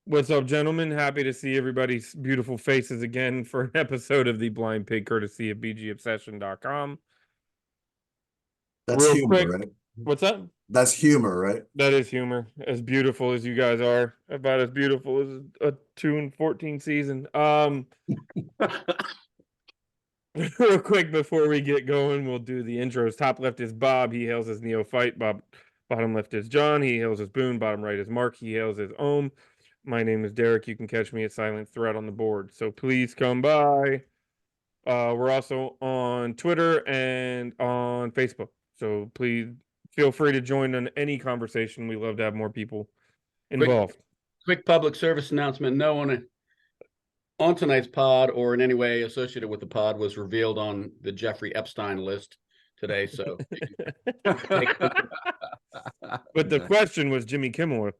What's up, gentlemen? Happy to see everybody's beautiful faces again for an episode of the Blind Pig, courtesy of BGObsession.com. That's Real humor, quick, right? what's up? That's humor, right? That is humor. As beautiful as you guys are, about as beautiful as a 2-14 season. Real quick before we get going, we'll do the intros. Top left is Bob. He hails as Neophyte. Bottom left is John. He hails as Boone. Bottom right is Mark. He hails as Ohm. My name is Derek. You can catch me at Silent Threat on the board. So please come by. We're also on Twitter and on Facebook. So please feel free to join in any conversation. We love to have more people involved. Quick public service announcement. No one on tonight's pod or in any way associated with the pod was revealed on the Jeffrey Epstein list today. So, but the question was Jimmy Kimmel.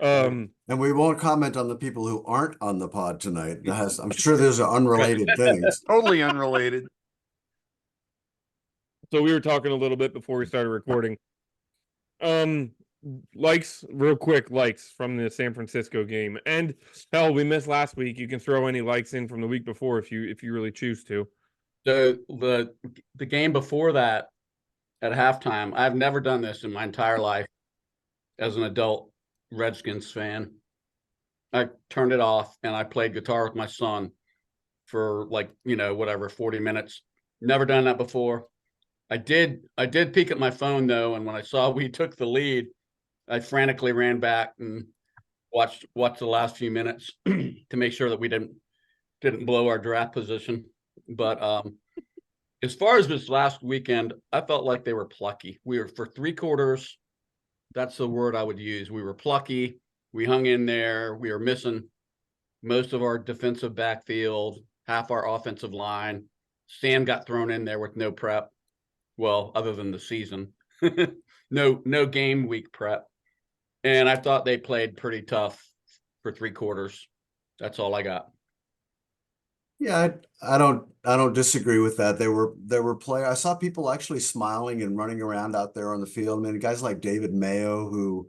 And we won't comment on the people who aren't on the pod tonight. I'm sure those are unrelated things. Totally unrelated. So we were talking a little bit before we started recording. Likes, real quick, likes from the San Francisco game. And hell, we missed last week. You can throw any likes in from the week before if you really choose to. The game before that at halftime, I've never done this in my entire life as an adult Redskins fan. I turned it off and I played guitar with my son for 40 minutes. Never done that before. I did peek at my phone though, and when I saw we took the lead, I frantically ran back and watched the last few minutes to make sure that we didn't blow our draft position. But as far as this last weekend, I felt like they were plucky. We were, for 3 quarters, that's the word I would use. We were plucky. We hung in there. We were missing most of our defensive backfield, half our offensive line. Sam got thrown in there with no prep. Well, other than the season, no game week prep. And I thought they played pretty tough for 3 quarters. That's all I got. Yeah, I don't disagree with that. There were players. I saw people actually smiling and running around out there on the field. I mean, guys like David Mayo, who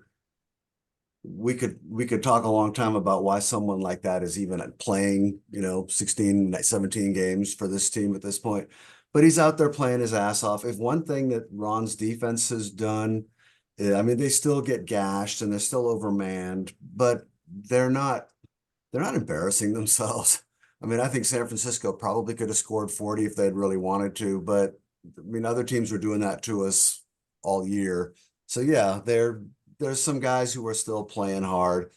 we could talk a long time about why someone like that is even playing, 16, 17 games for this team at this point. But he's out there playing his ass off. If one thing that Ron's defense has done, I mean, they still get gashed and they're still overmanned, but they're not embarrassing themselves. I mean, I think San Francisco probably could have scored 40 if they'd really wanted to, but I mean, other teams were doing that to us all year. So yeah, there's some guys who are still playing hard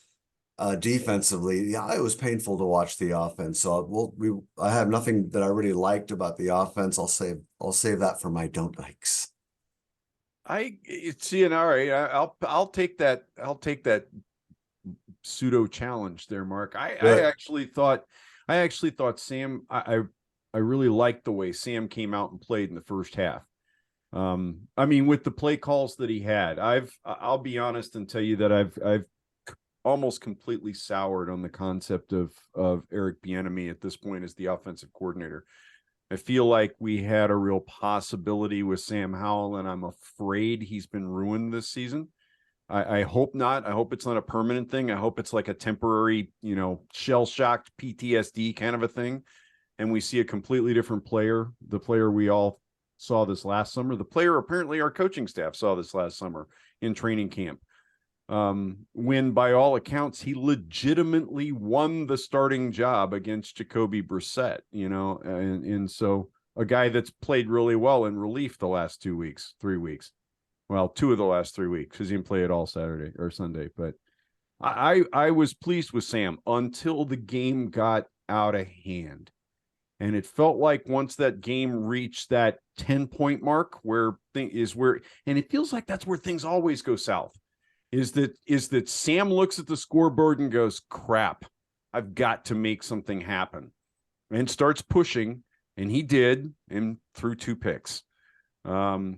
defensively. Yeah, it was painful to watch the offense. So I have nothing that I really liked about the offense. I'll save that for my don't likes. See, and all right, I'll take that. I'll take that pseudo challenge there, Mark. I actually thought Sam. I really liked the way Sam came out and played in the first half. I mean, with the play calls that he had, I'll be honest and tell you that I've almost completely soured on the concept of Eric Bieniemy at this point as the offensive coordinator. I feel like we had a real possibility with Sam Howell, and I'm afraid he's been ruined this season. I hope not. I hope it's not a permanent thing. I hope it's like a temporary, shell-shocked PTSD kind of a thing. And we see a completely different player, the player we all saw this last summer, the player apparently our coaching staff saw this last summer in training camp. When by all accounts, he legitimately won the starting job against Jacoby Brissett, and so a guy that's played really well in relief the last 3 weeks. Well, 2 of the last 3 weeks, because he didn't play at all Saturday or Sunday. But I was pleased with Sam until the game got out of hand. And it felt like once that game reached that 10-point mark and it feels like that's where things always go south, is that Sam looks at the scoreboard and goes, crap, I've got to make something happen, and starts pushing. And he did, and threw 2 picks. But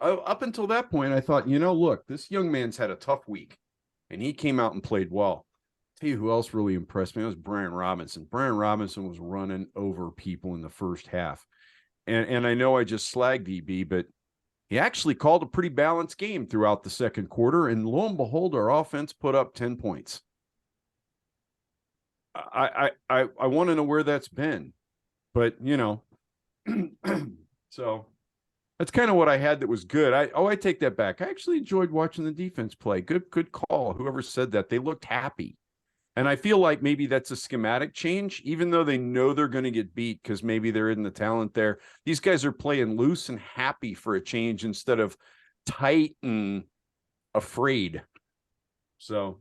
up until that point, I thought, look, this young man's had a tough week, and he came out and played well. Tell you who else really impressed me. It was Brian Robinson. Brian Robinson was running over people in the first half. And I know I just slagged EB, but he actually called a pretty balanced game throughout the second quarter, and lo and behold, our offense put up 10 points. I want to know where that's been, but so that's kind of what I had that was good. I take that back. I actually enjoyed watching the defense play. Good call. Whoever said that, they looked happy. And I feel like maybe that's a schematic change, even though they know they're going to get beat because maybe there isn't the talent there. These guys are playing loose and happy for a change instead of tight and afraid. So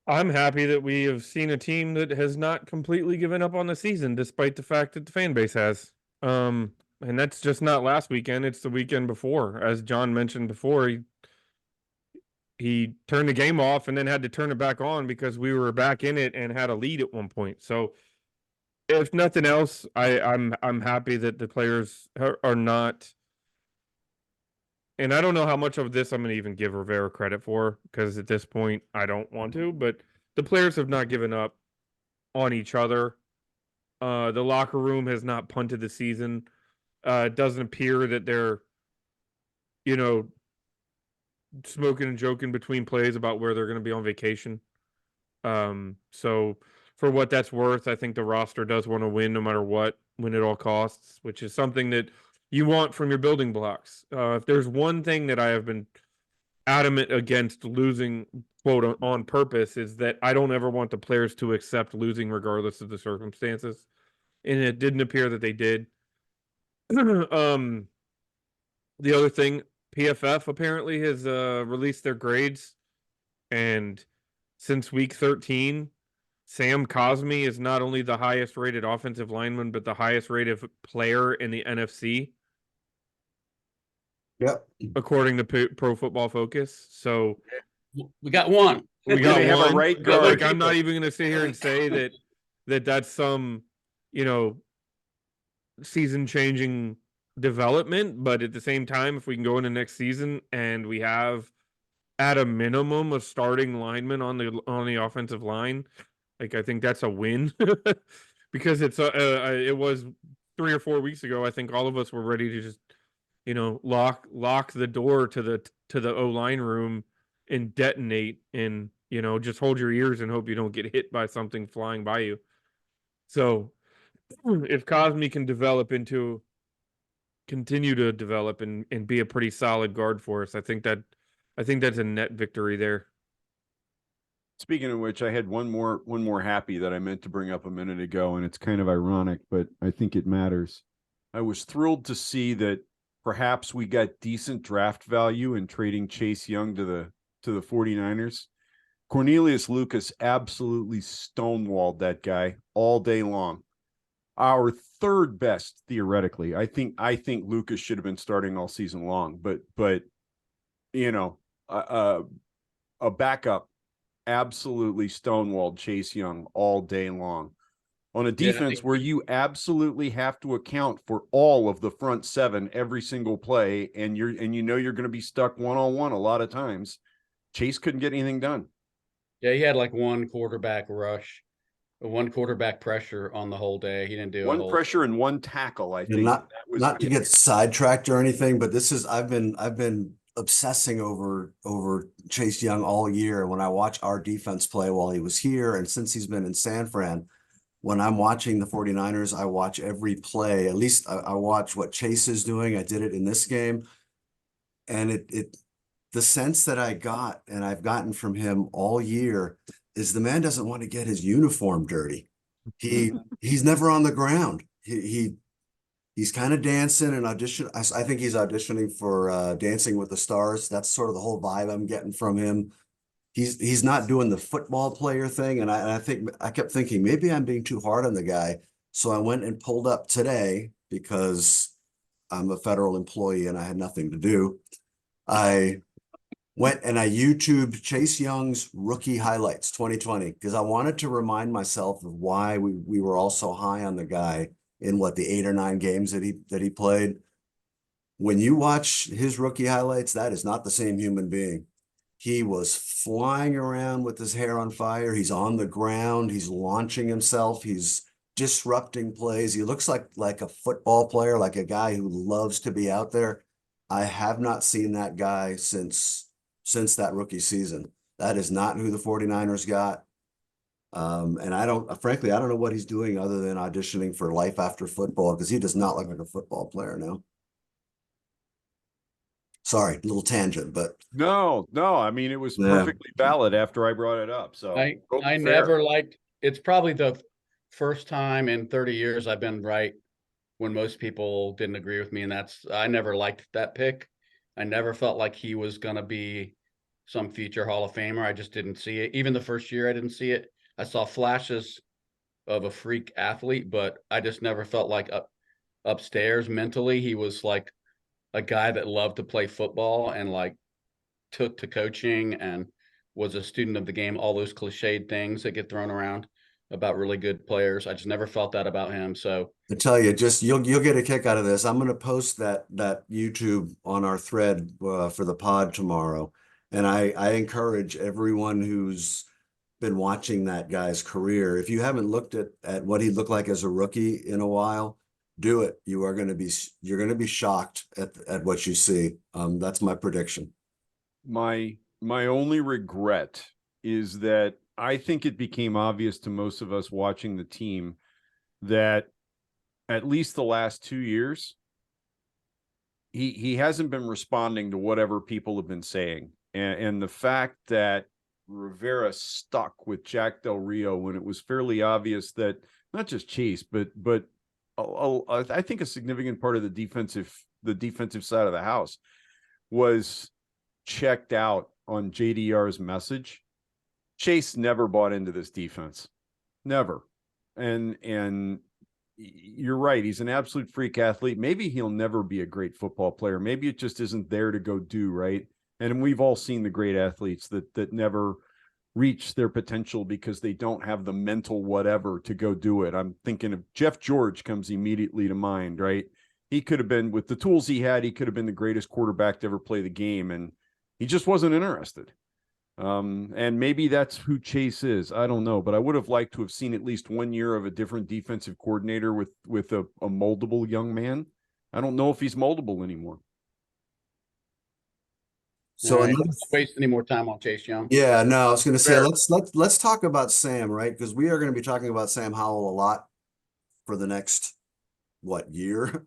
I'm happy that we have seen a team that has not completely given up on the season, despite the fact that the fan base has. And that's just not last weekend; it's the weekend before. As John mentioned before, he turned the game off and then had to turn it back on because we were back in it and had a lead at one point. So, if nothing else, I'm happy that the players are not. And I don't know how much of this I'm going to even give Rivera credit for because at this point I don't want to. But the players have not given up on each other. The locker room has not punted the season. It doesn't appear that they're, you know, smoking and joking between plays about where they're going to be on vacation. So for what that's worth, I think the roster does want to win no matter what, win at all costs, which is something that you want from your building blocks. If there's one thing that I have been adamant against losing, quote, on purpose, is that I don't ever want the players to accept losing regardless of the circumstances. And it didn't appear that they did. The other thing, PFF apparently has released their grades, and since week 13, Sam Cosmi is not only the highest rated offensive lineman, but the highest rated player in the NFC. Yep. According to Pro Football Focus. So we got one. We got they have one. a right But, guard. like, I'm not even going to sit here and say that's some, season changing development. But at the same time, if we can go into next season and we have at a minimum a starting lineman on the offensive line, like, I think that's a win. Because it was 3 or 4 weeks ago. I think all of us were ready to just lock the door to the O-line room and detonate and just hold your ears and hope you don't get hit by something flying by you. So if Cosme can continue to develop and be a pretty solid guard for us, I think that's a net victory there. Speaking of which, I had one more happy that I meant to bring up a minute ago, and it's kind of ironic, but I think it matters. I was thrilled to see that perhaps we got decent draft value in trading Chase Young to the 49ers. Cornelius Lucas absolutely stonewalled that guy all day long. Our third best theoretically. I think Lucas should have been starting all season long, but a backup absolutely stonewalled Chase Young all day long. On a defense where you absolutely have to account for all of the front seven every single play, and you're going to be stuck one-on-one a lot of times, Chase couldn't get anything done. Yeah, he had like one quarterback rush, one quarterback pressure on the whole day. He didn't do one pressure and one tackle. I think not to get sidetracked or anything, but this is I've been obsessing over Chase Young all year. When I watch our defense play while he was here, and since he's been in San Fran, when I'm watching the 49ers, I watch every play. At least I watch what Chase is doing. I did it in this game, and the sense that I got and I've gotten from him all year is the man doesn't want to get his uniform dirty. He's never on the ground. He's kind of dancing and audition. I think he's auditioning for Dancing with the Stars. That's sort of the whole vibe I'm getting from him. He's not doing the football player thing, and I think I kept thinking maybe I'm being too hard on the guy. So I went and pulled up today because I'm a federal employee and I had nothing to do. I went and I YouTubed Chase Young's rookie highlights 2020 because I wanted to remind myself of why we were all so high on the guy in the 8 or 9 games that he played. When you watch his rookie highlights, that is not the same human being. He was flying around with his hair on fire. He's on the ground. He's launching himself. He's disrupting plays. He looks like a football player, like a guy who loves to be out there. I have not seen that guy since that rookie season. That is not who the 49ers got. And frankly, I don't know what he's doing other than auditioning for life after football because he does not look like a football player now. Sorry, little tangent, but No, I mean, it was yeah. perfectly valid after I brought it up. So I totally fair. never liked. It's probably the first time in 30 years I've been right when most people didn't agree with me, and I never liked that pick. I never felt like he was going to be some future Hall of Famer. I just didn't see it. Even the first year, I didn't see it. I saw flashes of a freak athlete, but I just never felt like upstairs mentally he was like a guy that loved to play football and like took to coaching and was a student of the game. All those cliched things that get thrown around about really good players. I just never felt that about him. So I tell you, just you'll get a kick out of this. I'm going to post that YouTube on our thread for the pod tomorrow, and I encourage everyone who's been watching that guy's career. If you haven't looked at what he looked like as a rookie in a while, do it. You're going to be shocked at what you see. That's my prediction. My only regret is that I think it became obvious to most of us watching the team that at least the last 2 years, he hasn't been responding to whatever people have been saying. And the fact that Rivera stuck with Jack Del Rio when it was fairly obvious that not just Chase, but I think a significant part of the defensive side of the house was checked out on JDR's message. Chase never bought into this defense. Never. And you're right. He's an absolute freak athlete. Maybe he'll never be a great football player. Maybe it just isn't there to go do, right? And we've all seen the great athletes that never reach their potential because they don't have the mental whatever to go do it. I'm thinking of Jeff George comes immediately to mind, right? He could have been, with the tools he had, he could have been the greatest quarterback to ever play the game, and he just wasn't interested. And maybe that's who Chase is. I don't know, but I would have liked to have seen at least 1 year of a different defensive coordinator with a moldable young man. I don't know if he's moldable anymore. So right. Don't waste any more time on Chase Young. Yeah, no, I was going to say Fair. let's talk about Sam, right? Because we are going to be talking about Sam Howell a lot for the next year.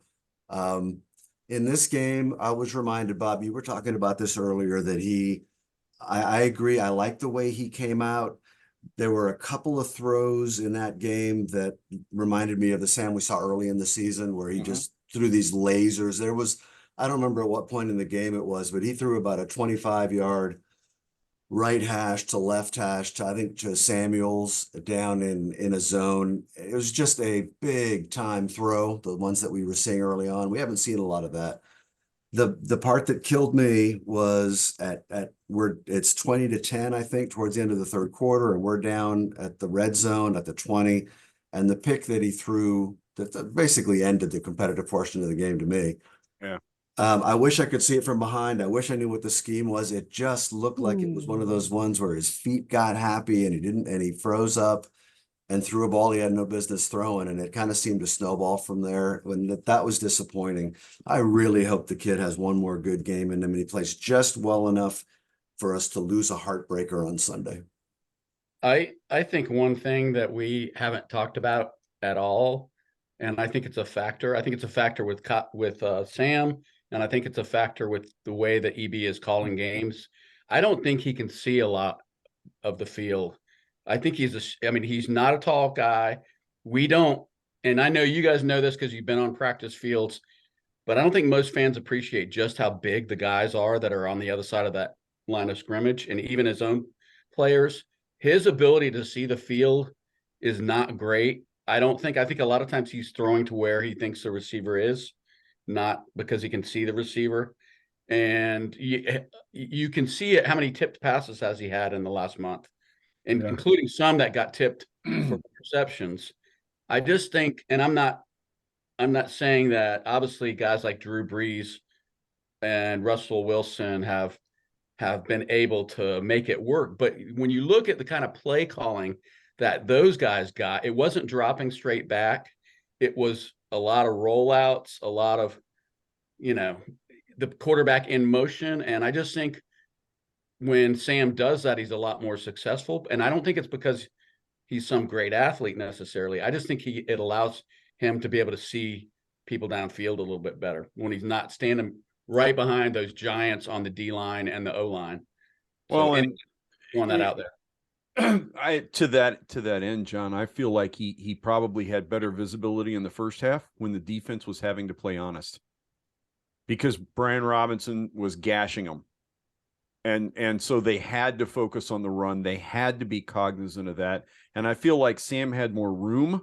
In this game, I was reminded, Bob, you were talking about this earlier, that I agree. I like the way he came out. There were a couple of throws in that game that reminded me of the Sam we saw early in the season where he just threw these lasers. I don't remember at what point in the game it was, but he threw about a 25-yard right hash to left hash to, I think, to Samuels down in a zone. It was just a big time throw, the ones that we were seeing early on. We haven't seen a lot of that. The part that killed me was it's 20-10, I think, towards the end of the third quarter, and we're down at the red zone at the 20, and the pick that he threw that basically ended the competitive portion of the game to me. Yeah. I wish I could see it from behind. I wish I knew what the scheme was. It just looked like it was one of those ones where his feet got happy and he froze up and threw a ball he had no business throwing, and it kind of seemed to snowball from there. When that was disappointing. I really hope the kid has one more good game in him and he plays just well enough for us to lose a heartbreaker on Sunday. I think one thing that we haven't talked about at all, and I think it's a factor. I think it's a factor with Sam, and I think it's a factor with the way that EB is calling games. I don't think he can see a lot of the field. I think he's not a tall guy. We don't, and I know you guys know this because you've been on practice fields, but I don't think most fans appreciate just how big the guys are that are on the other side of that line of scrimmage, and even his own players. His ability to see the field is not great. I think a lot of times he's throwing to where he thinks the receiver is, not because he can see the receiver. And you can see it. How many tipped passes has he had in the last month, and including some that got tipped for interceptions. I just think, and I'm not saying that obviously guys like Drew Brees and Russell Wilson have been able to make it work. But when you look at the kind of play calling that those guys got. It wasn't dropping straight back. It was a lot of rollouts, a lot of, the quarterback in motion. And I just think when Sam does that, he's a lot more successful. And I don't think it's because he's some great athlete necessarily. I just think it allows him to be able to see people downfield a little bit better when he's not standing right behind those giants on the D line and the O line. Well, So and throwing that out there. To that end, John, I feel like he probably had better visibility in the first half when the defense was having to play honest, because Brian Robinson was gashing them. And so they had to focus on the run. They had to be cognizant of that. And I feel like Sam had more room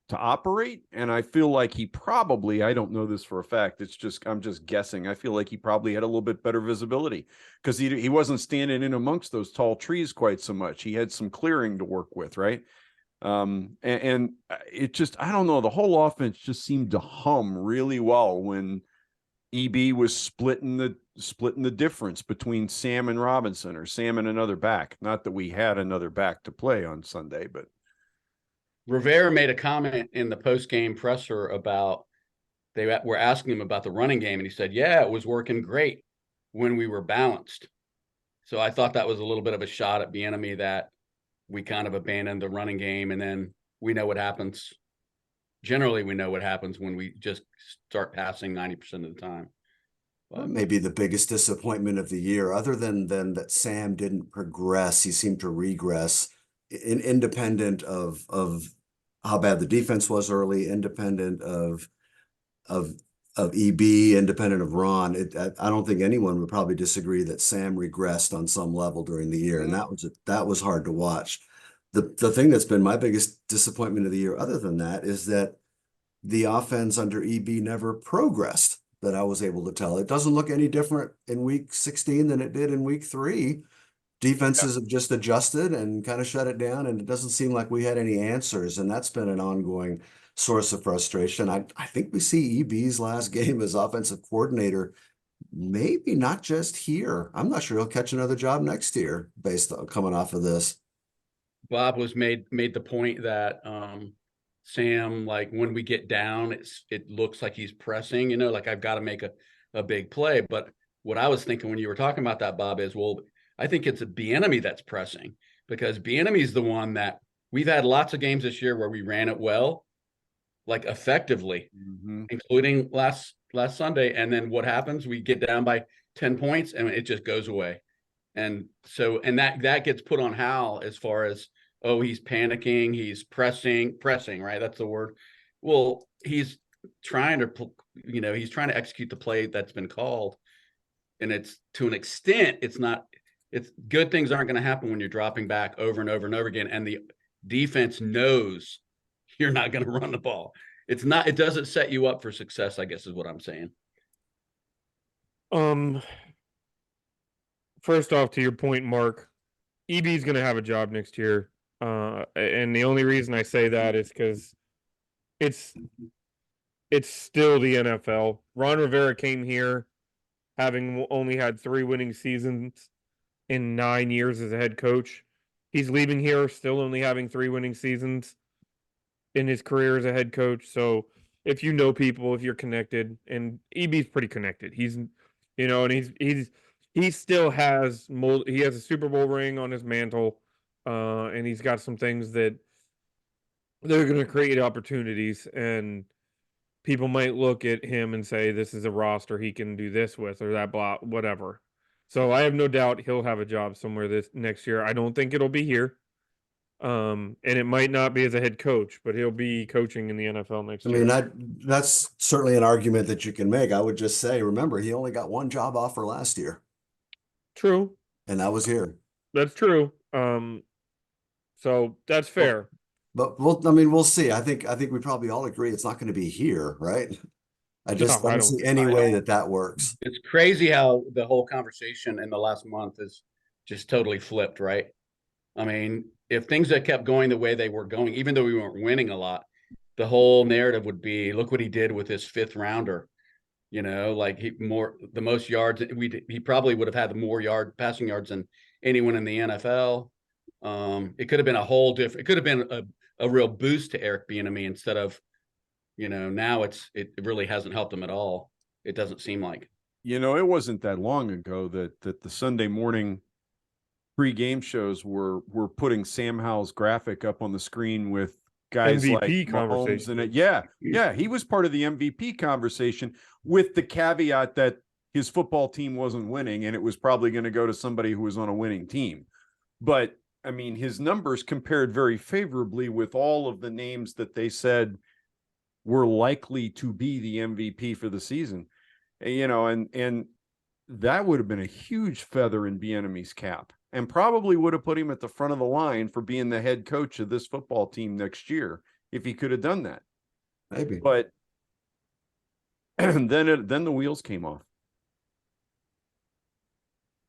to operate. And I feel like he probably, I don't know this for a fact, I'm just guessing. I feel like he probably had a little bit better visibility because he wasn't standing in amongst those tall trees quite so much. He had some clearing to work with, right? And it just, I don't know, the whole offense just seemed to hum really well when EB was splitting the difference between Sam and Robinson, or Sam and another back. Not that we had another back to play on Sunday, but Rivera made a comment in the post-game presser about, they were asking him about the running game, and he said, yeah, it was working great when we were balanced. So I thought that was a little bit of a shot at the enemy, that we kind of abandoned the running game, and then we know what happens. Generally, we know what happens when we just start passing 90% of the time. But maybe the biggest disappointment of the year, other than that Sam didn't progress, he seemed to regress, independent of how bad the defense was early, independent of EB, independent of Ron. I don't think anyone would probably disagree that Sam regressed on some level during the year, and that was hard to watch. The thing that's been my biggest disappointment of the year, other than that, is that the offense under EB never progressed, that I was able to tell. It doesn't look any different in week 16 than it did in week 3. Defenses have just adjusted and kind of shut it down, and it doesn't seem like we had any answers, and that's been an ongoing source of frustration. I think we see EB's last game as offensive coordinator, maybe not just here. I'm not sure he'll catch another job next year based on coming off of this. Bob was made the point that Sam, like when we get down, it looks like he's pressing, like I've got to make a big play. But what I was thinking when you were talking about that, Bob, is, well, I think it's Bieniemy that's pressing, because Bieniemy's the one that we've had lots of games this year where we ran it well, like effectively, including last Sunday. And then what happens? We get down by 10 points and it just goes away. And so, and that gets put on Hal as far as, oh, he's panicking, he's pressing, right? That's the word. Well, he's trying to, he's trying to execute the play that's been called. And it's, to an extent, it's good things aren't going to happen when you're dropping back over and over and over again. And the defense knows you're not going to run the ball. It doesn't set you up for success, I guess is what I'm saying. First off, to your point, Mark, EB's going to have a job next year. And the only reason I say that is because it's still the NFL. Ron Rivera came here having only had 3 winning seasons in 9 years as a head coach. He's leaving here still only having 3 winning seasons in his career as a head coach. So if you know people, if you're connected, and EB's pretty connected, he's, and he still has he has a Super Bowl ring on his mantle, and he's got some things that they're going to create opportunities, and people might look at him and say, this is a roster he can do this with, or that, blah, whatever. So I have no doubt he'll have a job somewhere this next year. I don't think it'll be here. And it might not be as a head coach, but he'll be coaching in the NFL next year. I mean, that's certainly an argument that you can make. I would just say, remember, he only got 1 job offer last year. True. And that was here. That's true. So that's fair. But we'll see. I think we probably all agree it's not going to be here, right? I just don't see any way that works. It's crazy how the whole conversation in the last month is just totally flipped, right? I mean, if things had kept going the way they were going, even though we weren't winning a lot, the whole narrative would be, look what he did with his 5th rounder. Like the most yards. He probably would have had more passing yards than anyone in the NFL. It could have been a whole different. It could have been a real boost to Eric Bieniemy instead of, now it really hasn't helped him at all. It doesn't seem like. It wasn't that long ago that the Sunday morning pre-game shows were putting Sam Howell's graphic up on the screen with guys like MVP Mahomes conversation. in it. Yeah, he was part of the MVP conversation with the caveat that his football team wasn't winning and it was probably going to go to somebody who was on a winning team. But I mean, his numbers compared very favorably with all of the names that they said were likely to be the MVP for the season. And that would have been a huge feather in Bieniemy's cap and probably would have put him at the front of the line for being the head coach of this football team next year if he could have done that. Maybe. But then the wheels came off.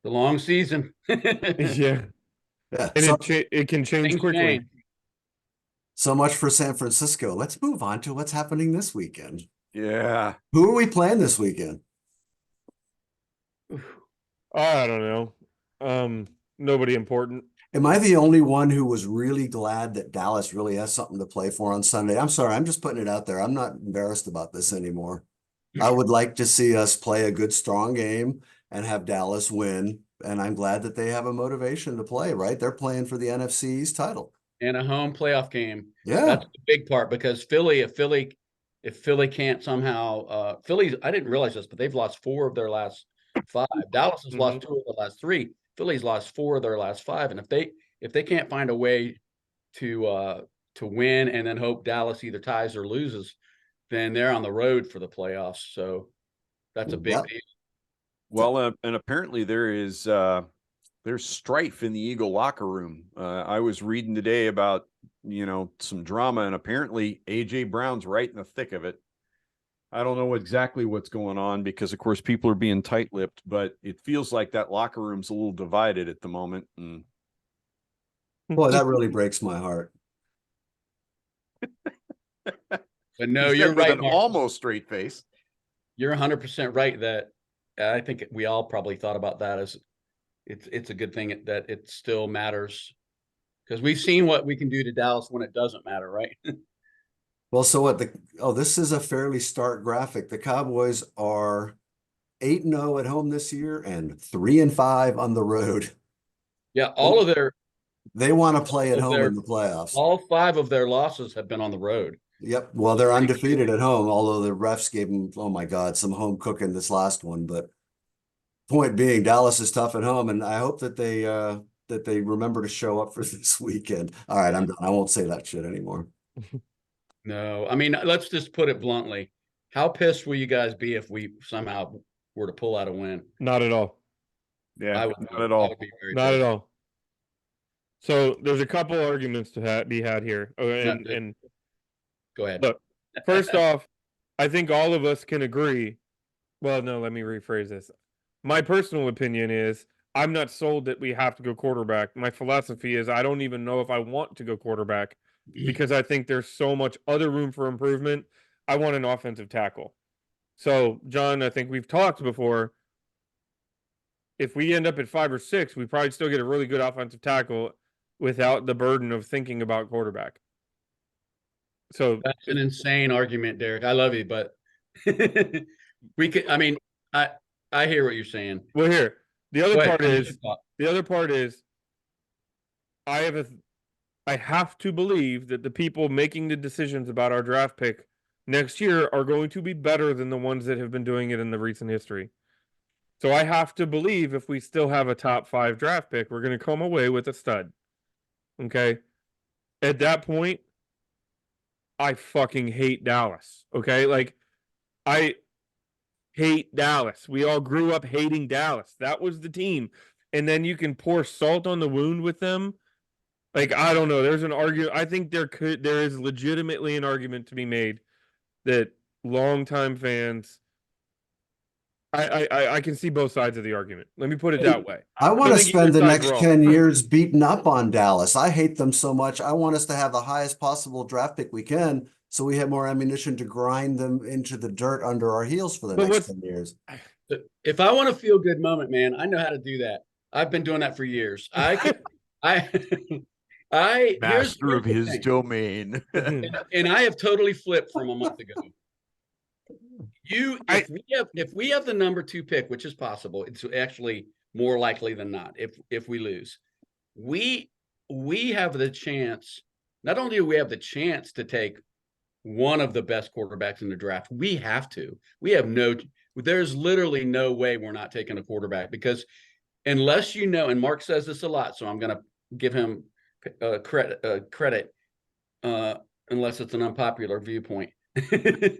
The long season. Yeah. Yeah. And So, it can change Things quickly. change. so much for San Francisco. Let's move on to what's happening this weekend. Yeah. Who are we playing this weekend? I don't know. Nobody important. Am I the only one who was really glad that Dallas really has something to play for on Sunday? I'm sorry, I'm just putting it out there. I'm not embarrassed about this anymore. I would like to see us play a good, strong game and have Dallas win. And I'm glad that they have a motivation to play, right? They're playing for the NFC East title. And a home playoff game. Yeah. That's the big part because if Philly can't somehow Philly, I didn't realize this, but they've lost 4 of their last 5. Dallas has lost 2 of the last 3. Philly's lost 4 of their last 5. And if they can't find a way to win and then hope Dallas either ties or loses, then they're on the road for the playoffs. So that's a big Yep. deal. Well, and apparently there's strife in the Eagle locker room. I was reading today about, some drama, and apparently AJ Brown's right in the thick of it. I don't know exactly what's going on because, of course, people are being tight-lipped, but it feels like that locker room's a little divided at the moment. And Boy, that really breaks my heart. But no, he said you're with right, an Mark. almost straight face. You're 100% right that I think we all probably thought about that as it's a good thing that it still matters because we've seen what we can do to Dallas when it doesn't matter, right? Well, so what this is a fairly stark graphic. The Cowboys are 8-0 at home this year and 3-5 on the road. Yeah, They want to play at home in the playoffs. all 5 of their losses have been on the road. Yep. Well, they're undefeated at home, although the refs gave them, oh my God, some home cooking this last one. But point being, Dallas is tough at home, and I hope that they remember to show up for this weekend. All right, I'm done. I won't say that shit anymore. No, I mean, let's just put it bluntly. How pissed will you guys be if we somehow were to pull out a win? Not at all. Yeah, I would not at all. I would be very Not at pissed. all. So there's a couple arguments to be had here. Oh, and Go ahead. look, first off, I think all of us can agree. Well, no, let me rephrase this. My personal opinion is I'm not sold that we have to go quarterback. My philosophy is I don't even know if I want to go quarterback because I think there's so much other room for improvement. I want an offensive tackle. So, John, I think we've talked before. If we end up at 5 or 6, we probably still get a really good offensive tackle without the burden of thinking about quarterback. So That's an insane argument, Derek. I love you, but we could. I mean, I hear what you're saying. Well, here the other Go ahead, part finish is your thought. I have to believe that the people making the decisions about our draft pick next year are going to be better than the ones that have been doing it in the recent history. So I have to believe if we still have a top 5 draft pick, we're going to come away with a stud. Okay. At that point, I fucking hate Dallas. Okay. Like, I hate Dallas. We all grew up hating Dallas. That was the team. And then you can pour salt on the wound with them. Like, I don't know. There's an argument. I think there is legitimately an argument to be made that longtime fans. I can see both sides of the argument. Let me put it that way. I want to think spend either the side's next wrong. 10 years beating up on Dallas. I hate them so much. I want us to have the highest possible draft pick we can so we have more ammunition to grind them into the dirt under our heels for the next 10 years. If I want a feel good moment, man, I know how to do that. I've been doing that for years. I I here's Master of the his thing, domain. and I have totally flipped from a month ago. If we have the number 2 pick, which is possible, it's actually more likely than not. If we lose, we have the chance. Not only do we have the chance to take one of the best quarterbacks in the draft, we have to. We have no. There's literally no way we're not taking a quarterback, because unless you know, and Mark says this a lot, so I'm going to give him credit, unless it's an unpopular viewpoint. It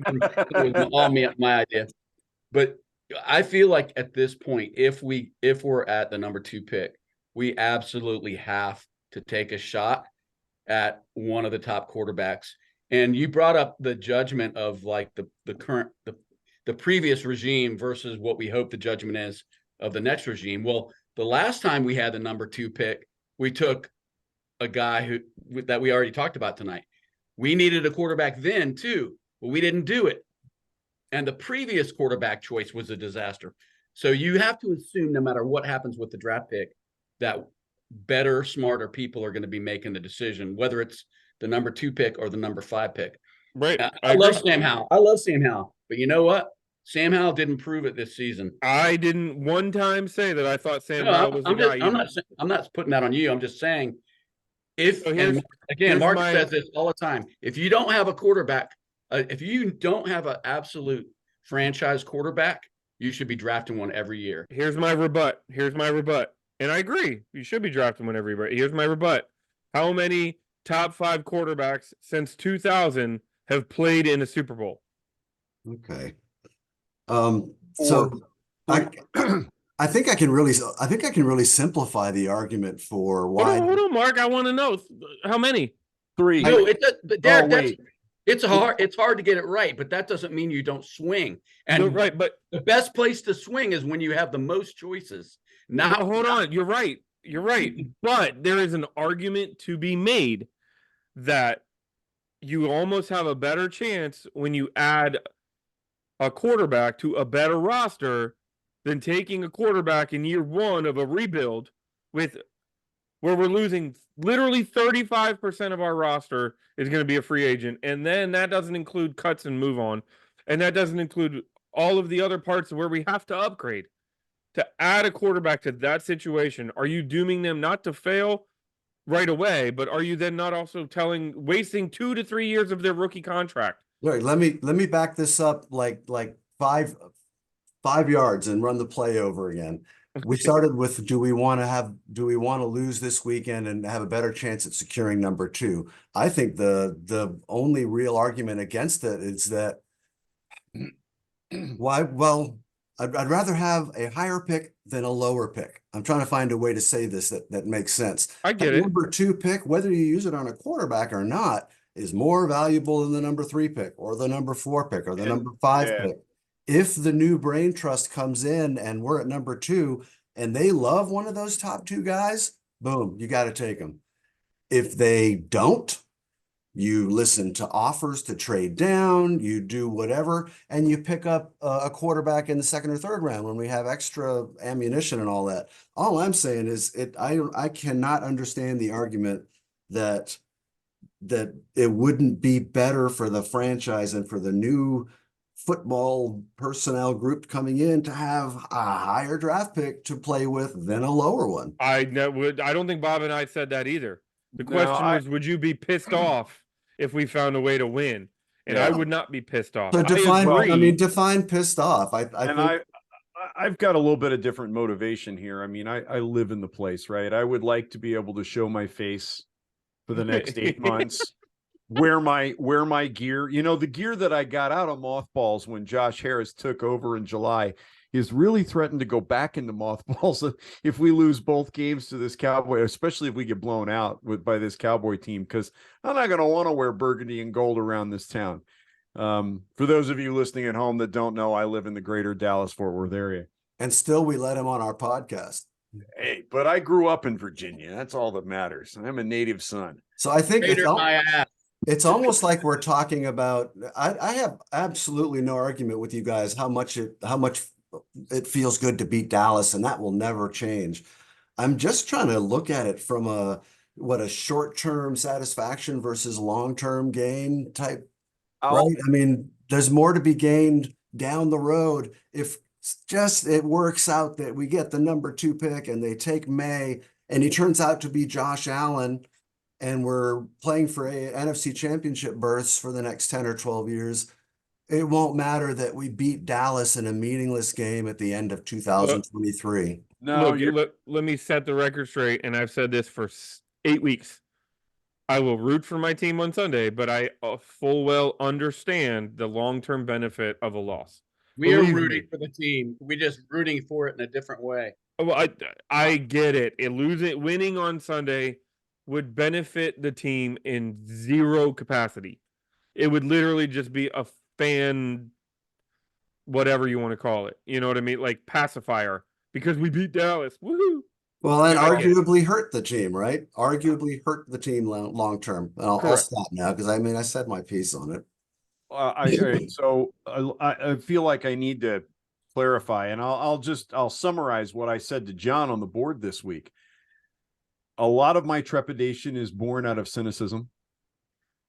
was all my idea. But I feel like at this point, if we're at the number 2 pick, we absolutely have to take a shot at one of the top quarterbacks. And you brought up the judgment of like the current the previous regime versus what we hope the judgment is of the next regime. Well, the last time we had the number 2 pick, we took a guy that we already talked about tonight. We needed a quarterback then too, but we didn't do it. And the previous quarterback choice was a disaster. So you have to assume, no matter what happens with the draft pick, that better, smarter people are going to be making the decision, whether it's the number 2 pick or the number 5 pick. Right. I love Sam Howell. I love Sam Howell. But you know what? Sam Howell didn't prove it this season. I didn't one time say that I thought Sam Howell was the guy. I'm not putting that on you. I'm just saying, and again, Mark says this all the time. If you don't have a quarterback, if you don't have an absolute franchise quarterback, you should be drafting one every year. Here's my rebut. And I agree. You should be drafting one every year. Here's my rebut. How many top 5 quarterbacks since 2000 have played in a Super Bowl? Okay. So I think I can really simplify the argument for why. Hold on, Mark. I want to know how many. 3. No, wait. It's hard to get it right, but that doesn't mean you don't swing. And no, right, but the best place to swing is when you have the most choices. Now, hold on. You're right. But there is an argument to be made that you almost have a better chance when you add a quarterback to a better roster than taking a quarterback in year 1 of a rebuild where we're losing literally 35% of our roster is going to be a free agent. And then that doesn't include cuts and move on. And that doesn't include all of the other parts where we have to upgrade. To add a quarterback to that situation, are you dooming them not to fail right away, but are you then not also wasting 2 to 3 years of their rookie contract? Right, let me back this up like 5 yards and run the play over again. We started with, do we want to lose this weekend and have a better chance at securing number 2? I think the only real argument against it is that I'd rather have a higher pick than a lower pick. I'm trying to find a way to say this that makes sense. I get it. Number 2 pick, whether you use it on a quarterback or not, is more valuable than the number 3 pick or the number 4 pick or the number 5 pick. If the new brain trust comes in and we're at number 2 and they love one of those top 2 guys, boom, you got to take them. If they don't, you listen to offers to trade down, you do whatever, and you pick up a quarterback in the 2nd or 3rd round when we have extra ammunition and all that. All I'm saying is I cannot understand the argument that it wouldn't be better for the franchise and for the new football personnel group coming in to have a higher draft pick to play with than a lower one. I don't think Bob and I said that either. The question was, would you be pissed off if we found a way to win? And I would not be pissed off. So define pissed off. I've got a little bit of different motivation here. I mean, I live in the place, right? I would like to be able to show my face for the next 8 months. Wear my gear. You know, the gear that I got out of mothballs when Josh Harris took over in July is really threatened to go back into mothballs if we lose both games to this Cowboy, especially if we get blown out by this Cowboy team, because I'm not going to want to wear burgundy and gold around this town. For those of you listening at home that don't know, I live in the greater Dallas-Fort Worth area. And still we let him on our podcast. Hey, but I grew up in Virginia. That's all that matters. I'm a native son. So I think it's almost like we're talking about, I have absolutely no argument with you guys how much it feels good to beat Dallas, and that will never change. I'm just trying to look at it from a short-term satisfaction versus long-term gain type, I'll, right? I mean, there's more to be gained down the road if just it works out that we get the number 2 pick and they take May and he turns out to be Josh Allen and we're playing for a NFC championship berths for the next 10 or 12 years. It won't matter that we beat Dallas in a meaningless game at the end of Uh, 2023. no, Look, you're let me set the record straight, and I've said this for 8 weeks. I will root for my team on Sunday, but I full well understand the long-term benefit of a loss. We are Believe rooting me. for the team. We're just rooting for it in a different way. Well, I get it. Winning on Sunday would benefit the team in zero capacity. It would literally just be a fan, whatever you want to call it. You know what I mean? Like pacifier because we beat Dallas. Woohoo! Well, and I get it. arguably hurt the team, right? Arguably hurt the team long term. I'll Correct. stop now because I mean I said my piece on it. all right, so I feel like I need to clarify, and I'll summarize what I said to John on the board this week. A lot of my trepidation is born out of cynicism.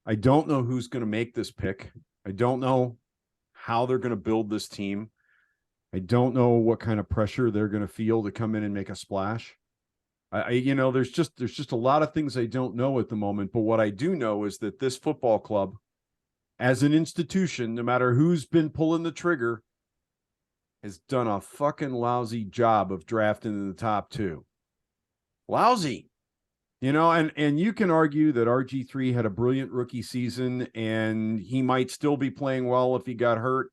I don't know who's going to make this pick. I don't know how they're going to build this team. I don't know what kind of pressure they're going to feel to come in and make a splash. There's just a lot of things I don't know at the moment. But what I do know is that this football club, as an institution, no matter who's been pulling the trigger, has done a fucking lousy job of drafting in the top 2. Lousy. And you can argue that RG3 had a brilliant rookie season and he might still be playing well if he got hurt.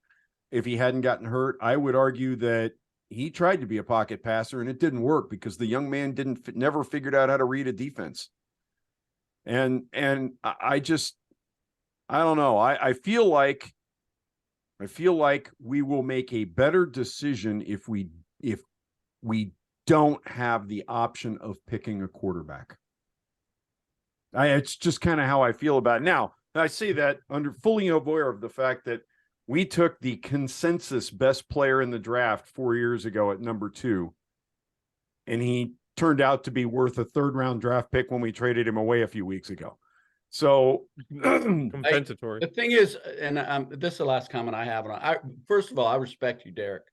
If he hadn't gotten hurt, I would argue that he tried to be a pocket passer and it didn't work because the young man never figured out how to read a defense. And I don't know. I feel like we will make a better decision if we don't have the option of picking a quarterback. It's just kind of how I feel about it. Now, I say that fully aware of the fact that we took the consensus best player in the draft 4 years ago at number 2, and he turned out to be worth a 3rd-round draft pick when we traded him away a few weeks ago. So Compensatory. The thing is, and this is the last comment I have. First of all, I respect you, Derek.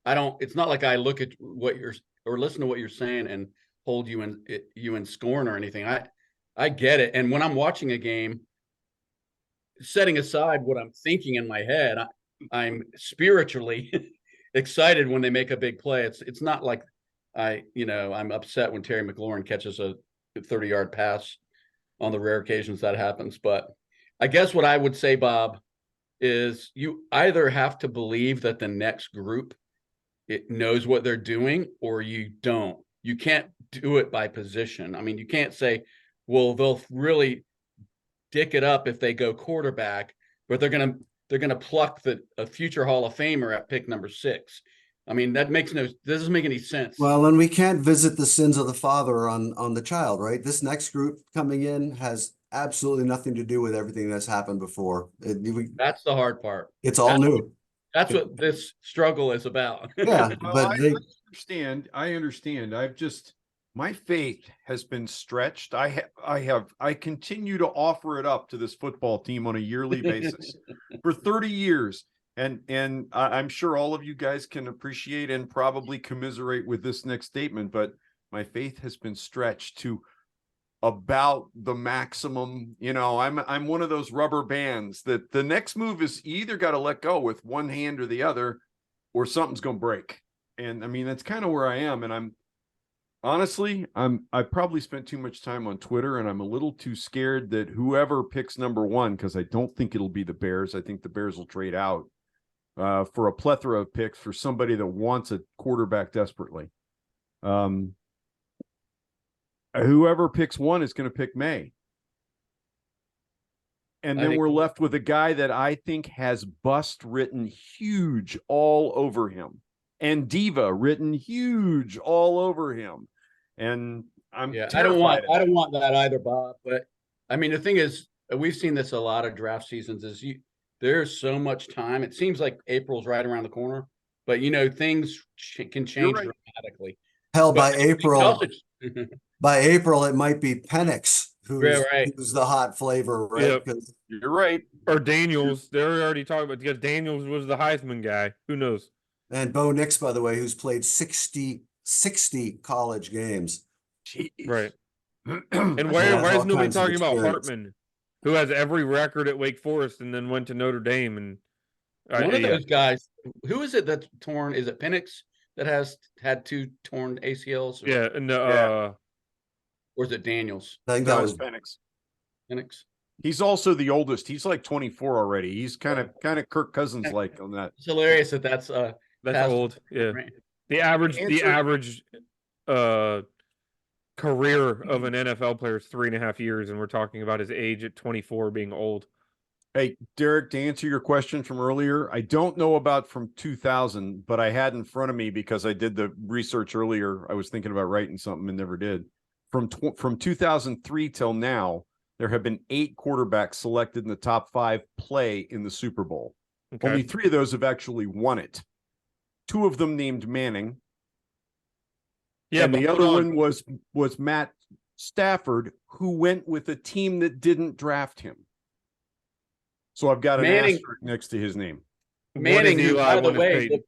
It's not like I look at what you're or listen to what you're saying and hold you in scorn or anything. I get it. And when I'm watching a game, setting aside what I'm thinking in my head, I'm spiritually excited when they make a big play. It's not like I'm upset when Terry McLaurin catches a 30-yard pass on the rare occasions that happens. But I guess what I would say, Bob, is you either have to believe that the next group it knows what they're doing or you don't. You can't do it by position. I mean, you can't say, well, they'll really dick it up if they go quarterback, but they're gonna pluck a future Hall of Famer at pick number 6. I mean, that doesn't make any sense. Well, and we can't visit the sins of the father on the child, right? This next group coming in has absolutely nothing to do with everything that's happened before. That's the hard part. It's all new. That's what this struggle is about. Yeah, Well, but I understand. My faith has been stretched. I continue to offer it up to this football team on a yearly basis for 30 years. And I'm sure all of you guys can appreciate and probably commiserate with this next statement, but my faith has been stretched to about the maximum. I'm one of those rubber bands that the next move is you either got to let go with one hand or the other, or something's going to break. And I mean, that's kind of where I am. And I probably spent too much time on Twitter, and I'm a little too scared that whoever picks number 1, because I don't think it'll be the Bears. I think the Bears will trade out for a plethora of picks for somebody that wants a quarterback desperately. Whoever picks 1 is going to pick May. And then we're left with a guy that I think has bust written huge all over him and diva written huge all over him. And I don't want that either, Bob. But I mean, the thing is, we've seen this a lot of draft seasons there's so much time. It seems like April's right around the corner, but things can change dramatically. Hell, by April, By April, it might be Penix Yeah, right. who's the hot flavor, right? Yep. Because You're right. Or Daniels. They're already talking about, because Daniels was the Heisman guy. Who knows? and Bo Nix, by the way, who's played 60 college games. Right. Jeez. And So why has is all nobody kinds of talking about experience. Hartman, who has every record at Wake Forest and then went to Notre Dame? And One of yeah, those guys, who is it that's torn? Is it Penix that has had 2 torn ACLs, yeah, and Yeah. or is it Daniels? I think that No, it's was Penix. Penix. He's also the oldest. He's like 24 already. He's kind of Kirk Cousins like on that. It's hilarious that that's that's past old. Yeah, right? the Answer. average uh career of an NFL player is 3.5 years, and we're talking about his age at 24 being old. Hey, Derek, to answer your question from earlier, I don't know about from 2000, but I had in front of me because I did the research earlier. I was thinking about writing something and never did. From 2003 till now, there have been 8 quarterbacks selected in the top 5 play in the Super Bowl. Okay. Only 3 of those have actually won it. 2 of them named Manning. Yeah, and but the hold other on. one was Matt Stafford, who went with a team that didn't draft him. So I've got an Manning, asterisk next to his name. One is Manning, who Eli, by the one is way, Peyton.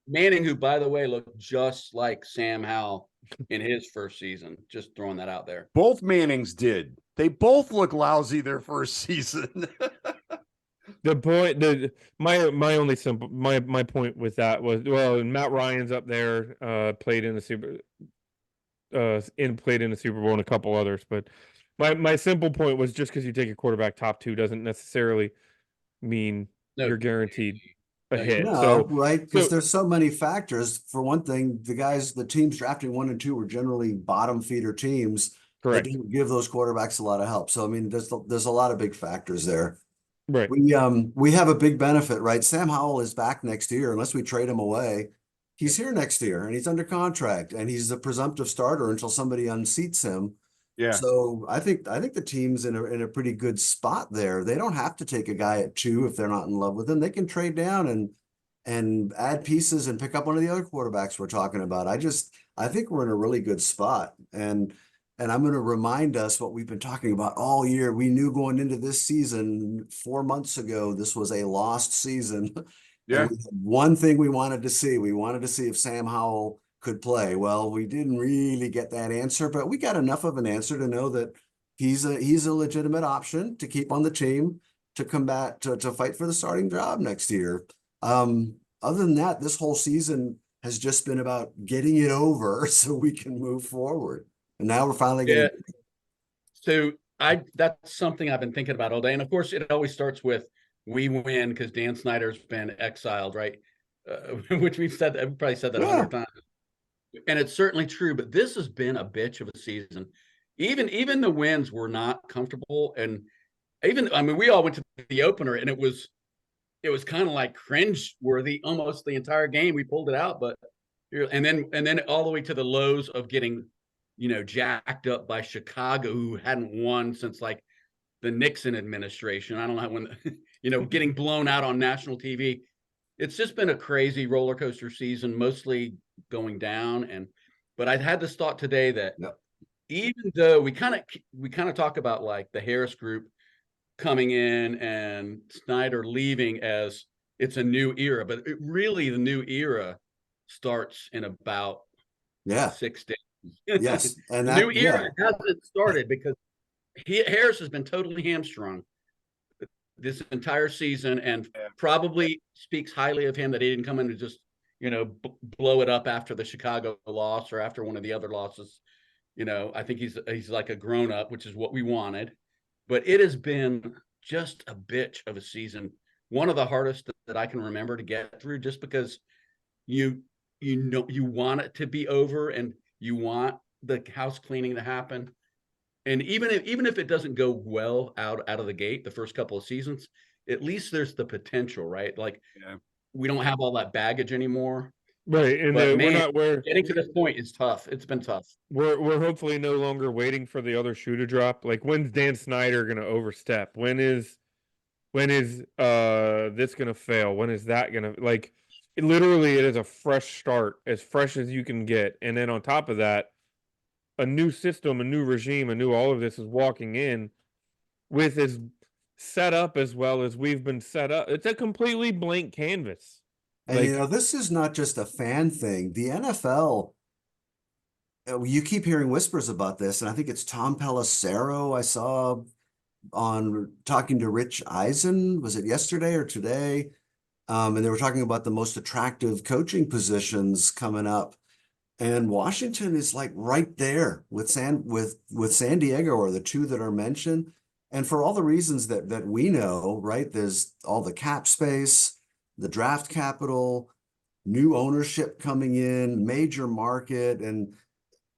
Manning, who by the way looked just like Sam Howell in his first season. Just throwing that out there. Both Mannings did. They both look lousy their first season. The point, my only simple my point with that was, well, and Matt Ryan's up there, played in the Super Bowl and a couple others, but my simple point was, just because you take a quarterback top 2 doesn't necessarily mean No, you're guaranteed a no, hit. no, right? Because So there's so many factors. For one thing, the teams drafting 1 and 2 were generally bottom feeder teams that correct, didn't give those quarterbacks a lot of help. So I mean, there's a lot of big factors there. right, We have a big benefit, right? Sam Howell is back next year, unless we trade him away. He's here next year and he's under contract and he's a presumptive starter until somebody unseats him. Yeah. So I think the team's in a pretty good spot there. They don't have to take a guy at 2 if they're not in love with him. They can trade down and add pieces and pick up one of the other quarterbacks we're talking about. I think we're in a really good spot. And I'm going to remind us what we've been talking about all year. We knew going into this season 4 months ago, this was a lost season. And Yeah. we had one thing we wanted to see. We wanted to see if Sam Howell could play. Well, we didn't really get that answer, but we got enough of an answer to know that he's a legitimate option to keep on the team to combat to fight for the starting job next year. Other than that, this whole season has just been about getting it over so we can move forward. And now we're finally yeah. getting. So that's something I've been thinking about all day. And of course, it always starts with we win because Dan Snyder's been exiled, right? Which we've probably said that 100 times. And it's certainly true, but this has been a bitch of a season. Even the wins were not comfortable. And I mean, we all went to the opener and it was kind of like cringe worthy almost the entire game. We pulled it out, but and then all the way to the lows of getting, jacked up by Chicago, who hadn't won since like the Nixon administration. I don't know when, getting blown out on national TV. It's just been a crazy roller coaster season, mostly going down. But I had this thought today that even though we kind of talk about like the Harris group coming in and Snyder leaving as it's a new era, but really the new era starts in about 6 days. Yes, and the that new era hasn't started because Harris has been totally hamstrung this entire season, and probably speaks highly of him that he didn't come in to just blow it up after the Chicago loss or after one of the other losses. I think he's like a grown up, which is what we wanted. But it has been just a bitch of a season, one of the hardest that I can remember to get through, just because you want it to be over and you want the house cleaning to happen. And even if it doesn't go well out of the gate the first couple of seasons, at least there's the potential, right? Like we don't have all that baggage anymore. right. And But we're getting to this point is tough. It's been tough. we're hopefully no longer waiting for the other shoe to drop. Like, when's Dan Snyder gonna overstep? When is this gonna fail? When is that gonna, like, literally it is a fresh start, as fresh as you can get. And then on top of that, a new system, a new regime, a new all of this is walking in with as set up as well as we've been set up. It's a completely blank canvas. And Like, this is not just a fan thing. The NFL, you keep hearing whispers about this, and I think it's Tom Pelissero I saw on talking to Rich Eisen. Was it yesterday or today? And they were talking about the most attractive coaching positions coming up. And Washington is like right there with San Diego are the two that are mentioned. And for all the reasons that we know, right? There's all the cap space, the draft capital, new ownership coming in, major market, and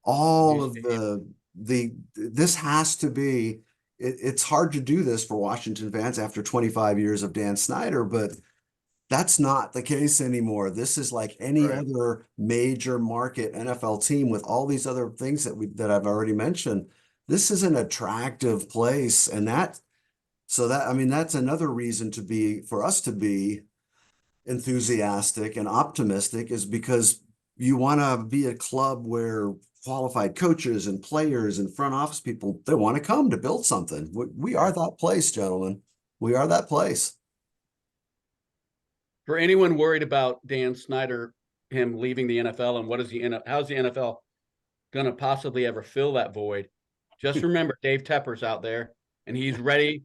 all New of stadium. the this has to be it's hard to do this for Washington fans after 25 years of Dan Snyder, but that's not the case anymore. This is like any Right. other major market NFL team with all these other things that I've already mentioned. This is an attractive place, and I mean that's another reason for us to be enthusiastic and optimistic is because you want to be a club where qualified coaches and players and front office people, they want to come to build something. We are that place, gentlemen. We are that place. For anyone worried about Dan Snyder, him leaving the NFL, and how's the NFL going to possibly ever fill that void? Just remember, Dave Tepper's out there, and he's ready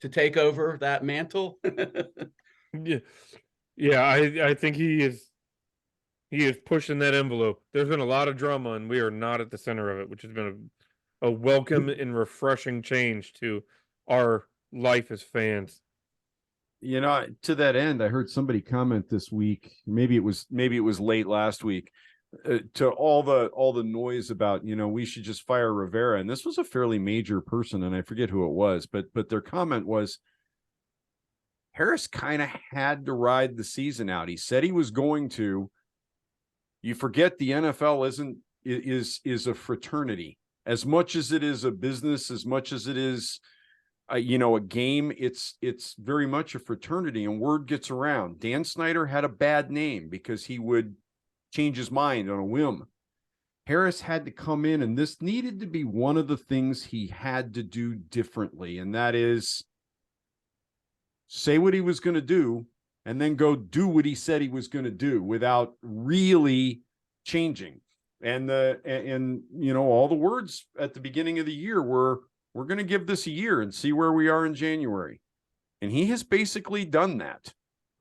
to take over that mantle. yeah, yeah, I think he is pushing that envelope. There's been a lot of drama, and we are not at the center of it, which has been a welcome and refreshing change to our life as fans. To that end, I heard somebody comment this week. Maybe it was late last week. To all the noise about we should just fire Rivera, and this was a fairly major person, and I forget who it was, but their comment was Harris kind of had to ride the season out. He said he was going to. You forget the NFL is a fraternity as much as it is a business, as much as it is a game. It's very much a fraternity, and word gets around. Dan Snyder had a bad name because he would change his mind on a whim. Harris had to come in, and this needed to be one of the things he had to do differently, and that is say what he was going to do and then go do what he said he was going to do without really changing. And all the words at the beginning of the year were, we're going to give this a year and see where we are in January. And he has basically done that.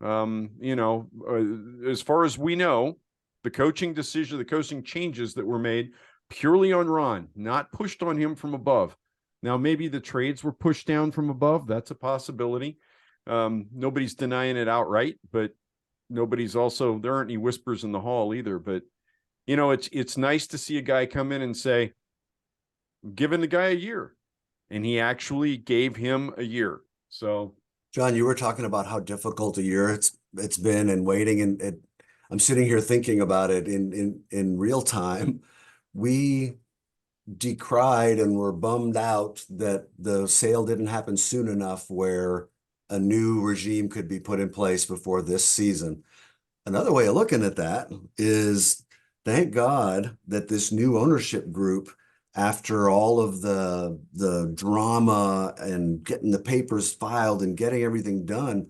As far as we know, the coaching changes that were made purely on Ron, not pushed on him from above. Now, maybe the trades were pushed down from above. That's a possibility. Nobody's denying it outright, but there aren't any whispers in the hall either. But, it's nice to see a guy come in and say, I'm giving the guy a year. And he actually gave him a year. So, John, you were talking about how difficult a year it's been and waiting, and I'm sitting here thinking about it in real time. We decried and were bummed out that the sale didn't happen soon enough where a new regime could be put in place before this season. Another way of looking at that is thank God that this new ownership group, after all of the drama and getting the papers filed and getting everything done,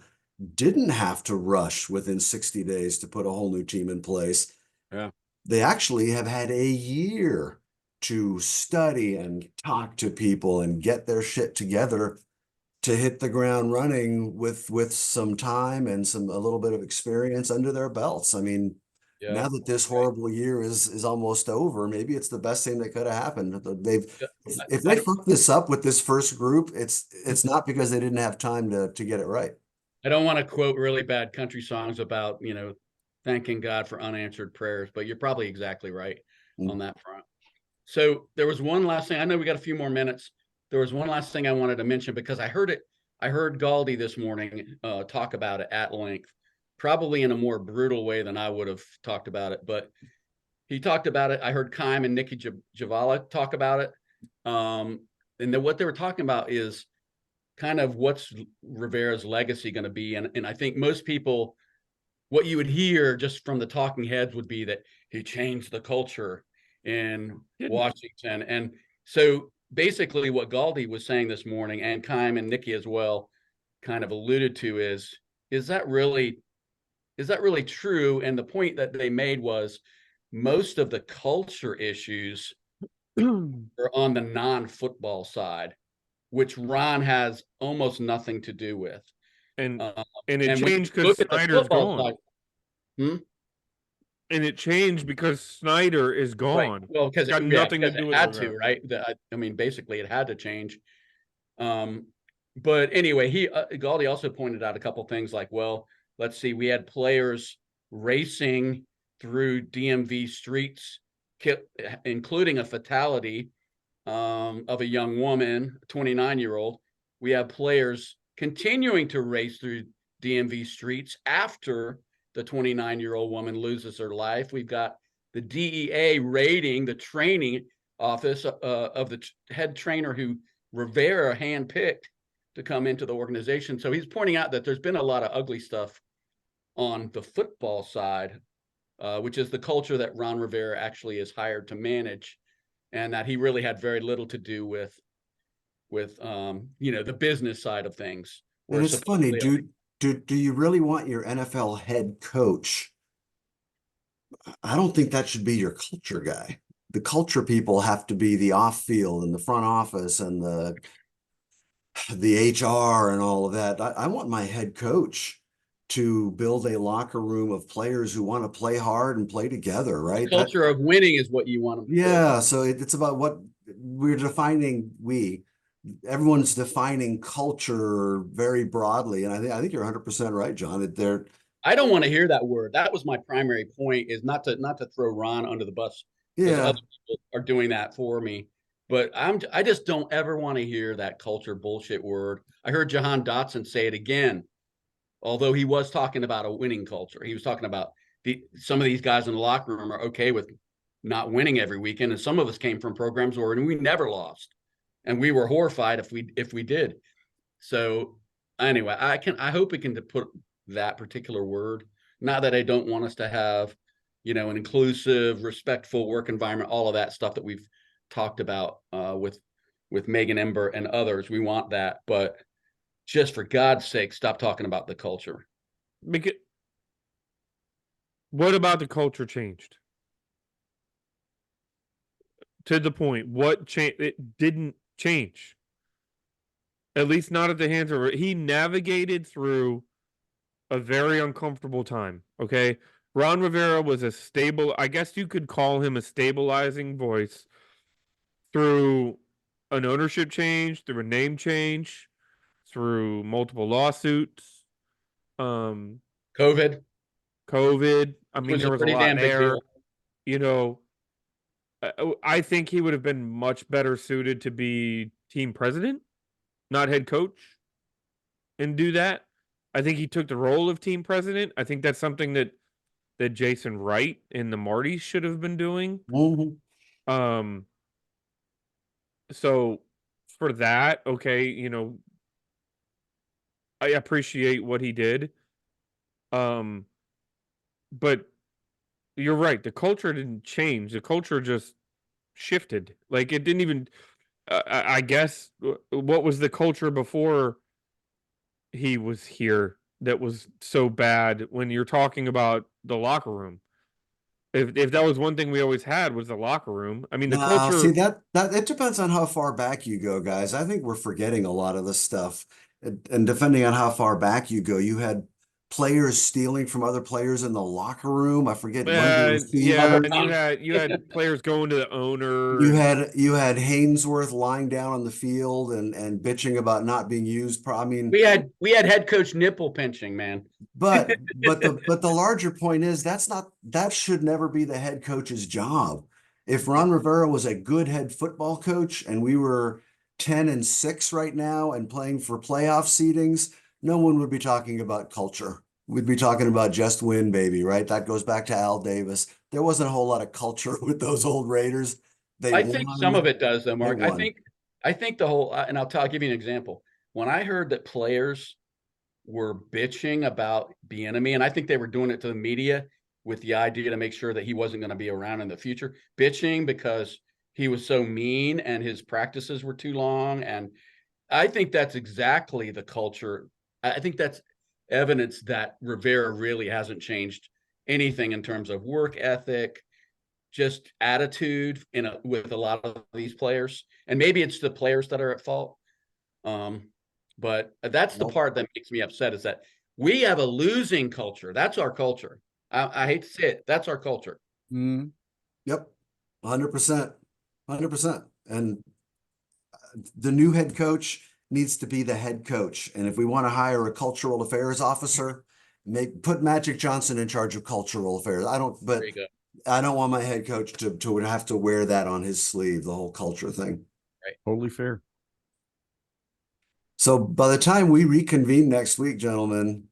didn't have to rush within 60 days to put a whole new team in place. yeah. They actually have had a year to study and talk to people and get their shit together to hit the ground running with some time and a little bit of experience under their belts. I mean, now that this horrible year is almost over, maybe it's the best thing that could have happened. If they fuck this up with this first group, it's not because they didn't have time to get it right. I don't want to quote really bad country songs about, thanking God for unanswered prayers, but you're probably exactly right on that front. So there was one last thing. I know we got a few more minutes. There was one last thing I wanted to mention because I heard Galdi this morning talk about it at length, probably in a more brutal way than I would have talked about it, but he talked about it. I heard Kime and Nikki Javala talk about it. And then what they were talking about is kind of what's Rivera's legacy going to be. And I think most people, what you would hear just from the talking heads would be that he changed the culture. in Didn't. Washington. And so basically what Galdi was saying this morning, and Kime and Nikki as well, kind of alluded to is that really true? And the point that they made was most of the culture issues are on the non-football side, which Ron has almost nothing to do with. and Uh, and it and when you changed because look at the Snyder's football gone. side, hmm? And it changed because Snyder is Right. gone. Well, It's got nothing to because do it with had Rivera. to, right? I mean, basically, it had to change. But anyway, Galdi also pointed out a couple things like, well, let's see, we had players racing through DMV streets, including a fatality of a young woman, a 29-year-old. We have players continuing to race through DMV streets after the 29-year-old woman loses her life. We've got the DEA raiding the training office of the head trainer who Rivera handpicked to come into the organization. So he's pointing out that there's been a lot of ugly stuff on the football side, which is the culture that Ron Rivera actually is hired to manage, and that he really had very little to do with the business side of things. And it's funny, Supposedly, dude. Do you really want your NFL head coach? I don't think that should be your culture guy. The culture people have to be the off field and the front office and the HR and all of that. I want my head coach to build a locker room of players who want to play hard and play together, the right? culture of winning is what you want them to build. Yeah, so it's about what we're defining. Everyone's defining culture very broadly, and I think you're 100% right, John. That they're I don't want to hear that word. That was my primary point, is not to throw Ron under the bus, because yeah. other people are doing that for me. But I just don't ever want to hear that culture bullshit word. I heard Jahan Dotson say it again, although he was talking about a winning culture. He was talking about some of these guys in the locker room are okay with not winning every weekend, and some of us came from programs where we never lost, and we were horrified if we did. So anyway, I hope we can put that particular word. Not that I don't want us to have, an inclusive, respectful work environment, all of that stuff that we've talked about with Megan Ember and others. We want that, but just for God's sake, stop talking about the culture. What about the culture changed? To the point, what changed? It didn't change. At least not at the hands of he navigated through a very uncomfortable time. Okay. Ron Rivera was I guess you could call him a stabilizing voice through an ownership change, through a name change, through multiple lawsuits, um, COVID, COVID. I which mean, was there a was a pretty lot damn big there. deal. You know, I think he would have been much better suited to be team president, not head coach, and do that. I think he took the role of team president. I think that's something that Jason Wright and the Martys should have been doing. Mhm. Um, so for that, okay, I appreciate what he did. But you're right. The culture didn't change. The culture just shifted. Like it didn't even. I guess what was the culture before he was here that was so bad when you're talking about the locker room? If that was one thing we always had was the locker room. I mean, the No, see culture. that it depends on how far back you go, guys. I think we're forgetting a lot of this stuff. And depending on how far back you go, you had players stealing from other players in the locker room. I forget one of your team. Yeah, Other and times, you had players going to the owner, You and had Hainsworth lying down on the field and bitching about not being used. I mean, we had head coach nipple pinching, man. but the larger point is that should never be the head coach's job. If Ron Rivera was a good head football coach and we were 10-6 right now and playing for playoff seedings, no one would be talking about culture. We'd be talking about just win, baby, right? That goes back to Al Davis. There wasn't a whole lot of culture with those old Raiders. They I think some of won. it does, though, They Mark. won. I think the whole, and I'll give you an example. When I heard that players were bitching about the enemy, and I think they were doing it to the media, with the idea to make sure that he wasn't going to be around in the future, bitching because he was so mean and his practices were too long. And I think that's exactly the culture. I think that's evidence that Rivera really hasn't changed anything in terms of work ethic, just attitude with a lot of these players. And maybe it's the players that are at fault. But that's the part that makes me upset, is that we have a losing culture. That's our culture. I hate to say it. That's our culture. Yep. 100%. 100%. And the new head coach needs to be the head coach. And if we want to hire a cultural affairs officer, put Magic Johnson in charge of cultural affairs. I don't want my head coach to have to wear that on his sleeve, the whole culture thing. Right. Totally fair. So by the time we reconvene next week, gentlemen,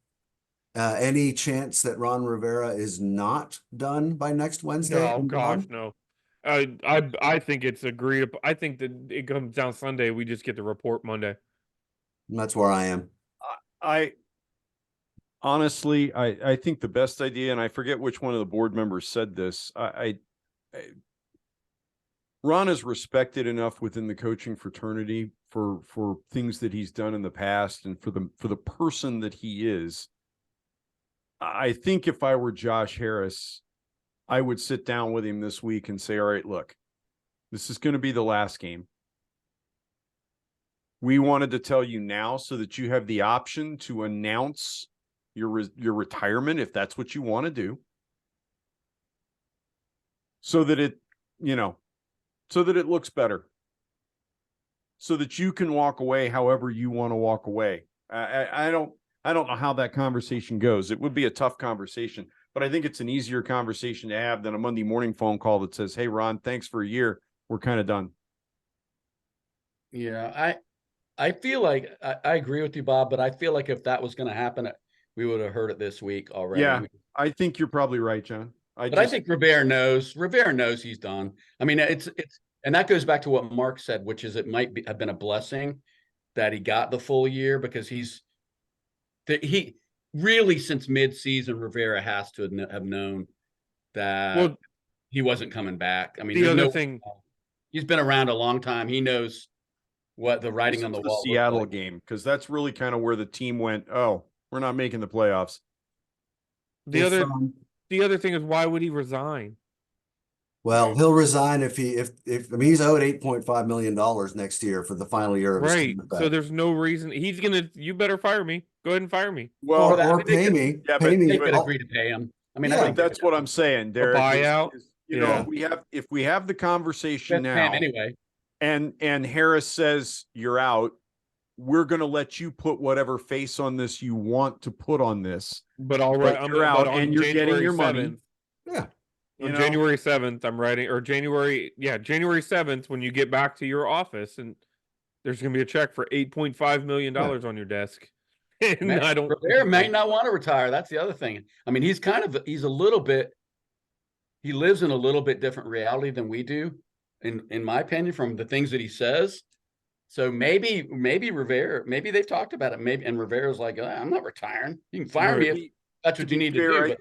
any chance that Ron Rivera is not done by next Wednesday? No, gosh, no. I think it's agreed. I think that it comes down Sunday. We just get the report Monday. That's where I am. I honestly, I think the best idea, and I forget which one of the board members said this. Ron is respected enough within the coaching fraternity for things that he's done in the past, and for the person that he is. I think if I were Josh Harris, I would sit down with him this week and say, all right, look, this is going to be the last game. We wanted to tell you now so that you have the option to announce your retirement if that's what you want to do. So that it looks better. So that you can walk away however you want to walk away. I don't know how that conversation goes. It would be a tough conversation, but I think it's an easier conversation to have than a Monday morning phone call that says, hey, Ron, thanks for a year. We're kind of done. Yeah, I feel like I agree with you, Bob, but I feel like if that was going to happen, we would have heard it this week already. Yeah, I think you're probably right, John. I think Rivera knows he's done. I mean, and that goes back to what Mark said, which is it might have been a blessing that he got the full year, because he really, since mid-season, Rivera has to have known that he wasn't coming back. I mean, the other thing, he's been around a long time. He knows what the writing on the wall. The Seattle game, because that's really kind of where the team went, oh, we're not making the playoffs. The other thing is, why would he resign? Well, he'll resign if I mean, he's owed $8.5 million next year for the final year of his contract. So there's no reason you better fire me. Go ahead and fire me. Well, or pay me. Yeah, pay me. They could agree to pay him. I mean, yeah, that's what I'm saying. Derek, a buyout. If we have the conversation now, anyway, and Harris says you're out, we're going to let you put whatever face on this you want to put on this. But you're out, and you're getting your money. Yeah. On January 7th, I'm writing, or January 7th, when you get back to your office, and there's going to be a check for $8.5 million on your desk. And Rivera may not want to retire. That's the other thing. I mean, he lives in a little bit different reality than we do, in my opinion, from the things that he says. So maybe Rivera, maybe they've talked about it. And Rivera's like, I'm not retiring. You can fire me if that's what you need to do.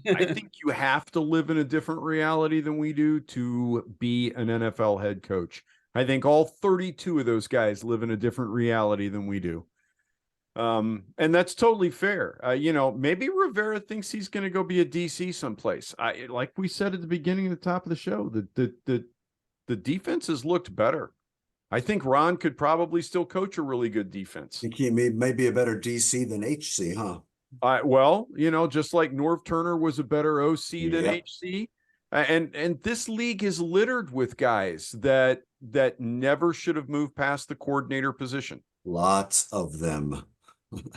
I think you have to live in a different reality than we do to be an NFL head coach. I think all 32 of those guys live in a different reality than we do. And that's totally fair. Maybe Rivera thinks he's going to go be a DC someplace. Like we said at the beginning of the top of the show, the defense has looked better. I think Ron could probably still coach a really good defense. I think he may be a better DC than HC, huh? Just like Norv Turner was a better OC than HC. And this league is littered with guys that never should have moved past the coordinator position. Lots of them.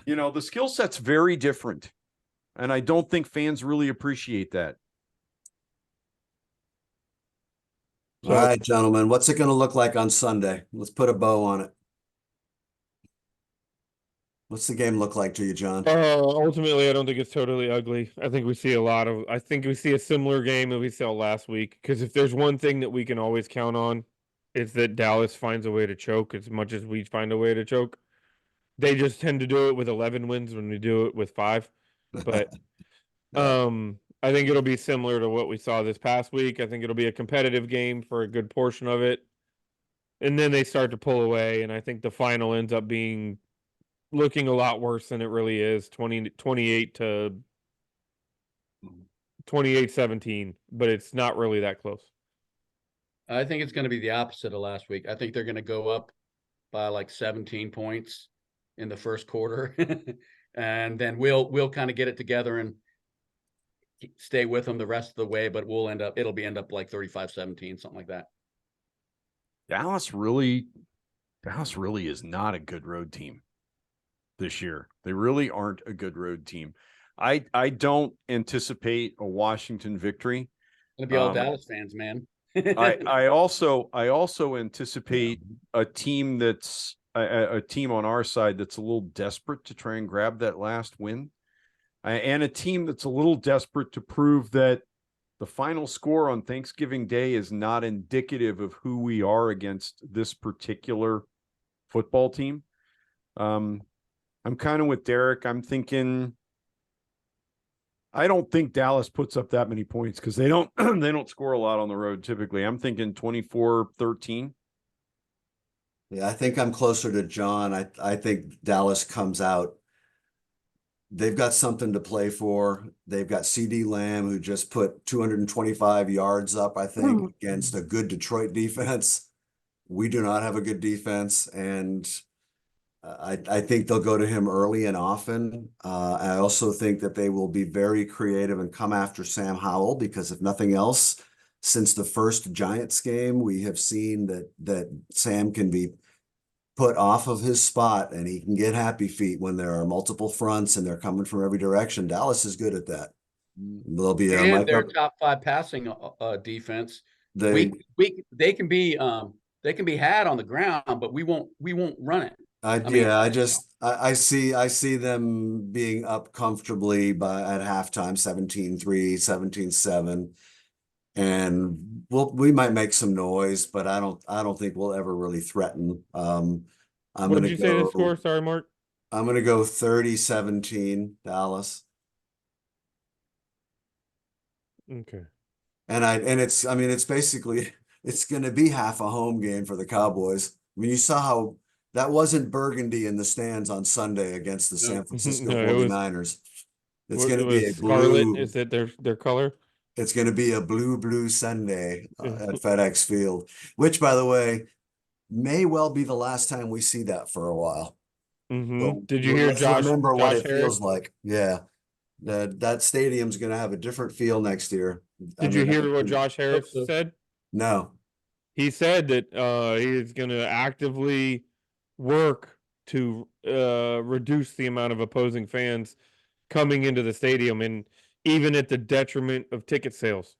The skill set's very different. And I don't think fans really appreciate that. All right, gentlemen, what's it going to look like on Sunday? Let's put a bow on it. What's the game look like to you, John? Ultimately, I don't think it's totally ugly. I think we see a similar game that we saw last week. Because if there's one thing that we can always count on, it's that Dallas finds a way to choke as much as we find a way to choke. They just tend to do it with 11 wins when we do it with 5. But I think it'll be similar to what we saw this past week. I think it'll be a competitive game for a good portion of it. And then they start to pull away, and I think the final ends up being looking a lot worse than it really is, 28 to 28-17, but it's not really that close. I think it's going to be the opposite of last week. I think they're going to go up by like 17 points in the first quarter, and then we'll kind of get it together and stay with them the rest of the way. But it'll end up like 35-17, something like that. Dallas really is not a good road team this year. They really aren't a good road team. I don't anticipate a Washington victory. It's going to be all Dallas fans, man. I also anticipate a team that's a team on our side that's a little desperate to try and grab that last win, and a team that's a little desperate to prove that the final score on Thanksgiving Day is not indicative of who we are against this particular football team. I'm kind of with Derek. I'm thinking I don't think Dallas puts up that many points because they don't they don't score a lot on the road typically. I'm thinking 24-13. Yeah, I think I'm closer to John. I think Dallas comes out. They've got something to play for. They've got CD Lamb, who just put 225 yards up, I think, against a good Detroit defense. We do not have a good defense, and I think they'll go to him early and often. I also think that they will be very creative and come after Sam Howell because if nothing else, since the first Giants game, we have seen that Sam can be put off of his spot and he can get happy feet when there are multiple fronts and they're coming from every direction. Dallas is good at that. There'll be a and their top 5 passing defense. they They can be had on the ground, but we won't run it. I see them being up comfortably at halftime 17-3, 17-7. And we might make some noise, but I don't think we'll ever really threaten. What did you say the score? Sorry, Mark. I'm gonna go 30-17 Dallas. Okay. It's basically it's gonna be half a home game for the Cowboys. I mean, you saw how that wasn't burgundy in the stands on Sunday against the San Francisco No, 49ers. It's gonna it be was a scarlet. blue. Is it their color? It's going to be a blue Sunday at FedEx Field, which, by the way, may well be the last time we see that for a while. So Did you hear let's remember what Josh it Harris? feels like. Yeah, that stadium's going to have a different feel next year. Did you hear what Josh Harris so. said? No. He said that he is going to actively work to reduce the amount of opposing fans coming into the stadium, and even at the detriment of ticket sales.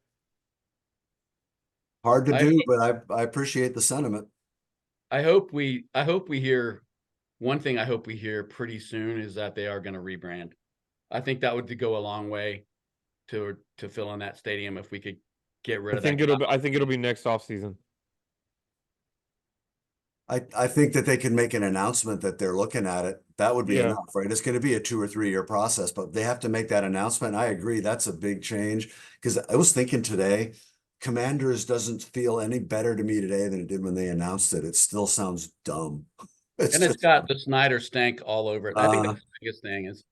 Hard to do, but I appreciate the sentiment. I hope we hear one thing. I hope we hear pretty soon is that they are going to rebrand. I think that would go a long way to fill in that stadium if we could get rid of that. I think it'll be next offseason. I think that they can make an announcement that they're looking at it. That would be enough, right? It's going to be a 2 or 3 year process, but they have to make that announcement. I agree. That's a big change because I was thinking today, Commanders doesn't feel any better to me today than it did when they announced it. It still sounds dumb. It's got the Snyder stank all over it. I think that's the biggest thing is,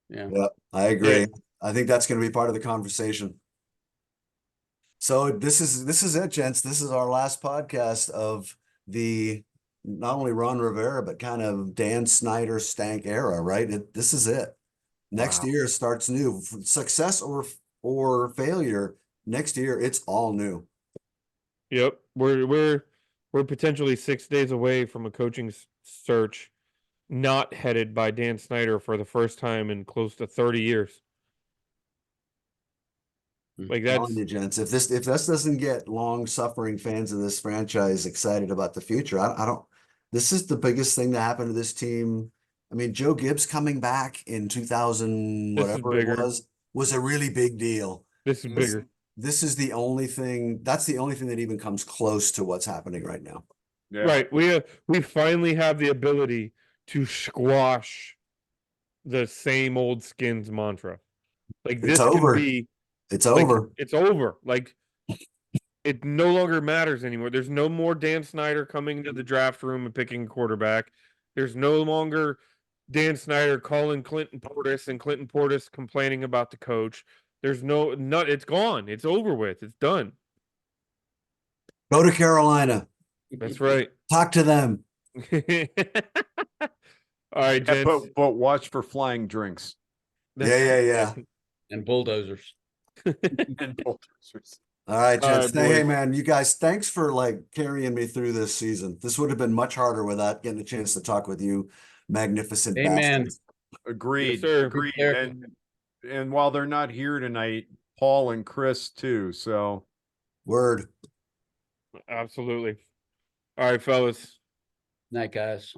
yeah, I agree. I think that's going to be part of the conversation. So this is it, gents. This is our last podcast of the not only Ron Rivera, but kind of Dan Snyder stank era, right? This is it. Next year starts new. Success or failure, next year it's all new. Yep. We're potentially 6 days away from a coaching search not headed by Dan Snyder for the first time in close to 30 years. Like that's telling you, gents, if this doesn't get long-suffering fans of this franchise excited about the future, I don't. This is the biggest thing that happened to this team. I mean, Joe Gibbs coming back in 2000, whatever it was a really big deal. This is bigger. This is the only thing. That's the only thing that even comes close to what's happening right now. Yeah. Right. We finally have the ability to squash the same old skins mantra. Like It's over. It's Like, over. it's over. Like, it no longer matters anymore. There's no more Dan Snyder coming into the draft room and picking a quarterback. There's no longer Dan Snyder calling Clinton Portis and Clinton Portis complaining about the coach. There's no, it's gone. It's over with. It's done. Go to Carolina. That's right. Talk to them. All right, Yeah, gents. but watch for flying drinks Yeah. And bulldozers. and bulldozers. All right, All gents. right, Hey, boys. man, you guys, thanks for like carrying me through this season. This would have been much harder without getting a chance to talk with you, magnificent Amen. bastards. Yes, Agreed. sir. Agreed. There. And while they're not here tonight, Paul and Chris too. So Word. Absolutely. All right, fellas. Night, guys.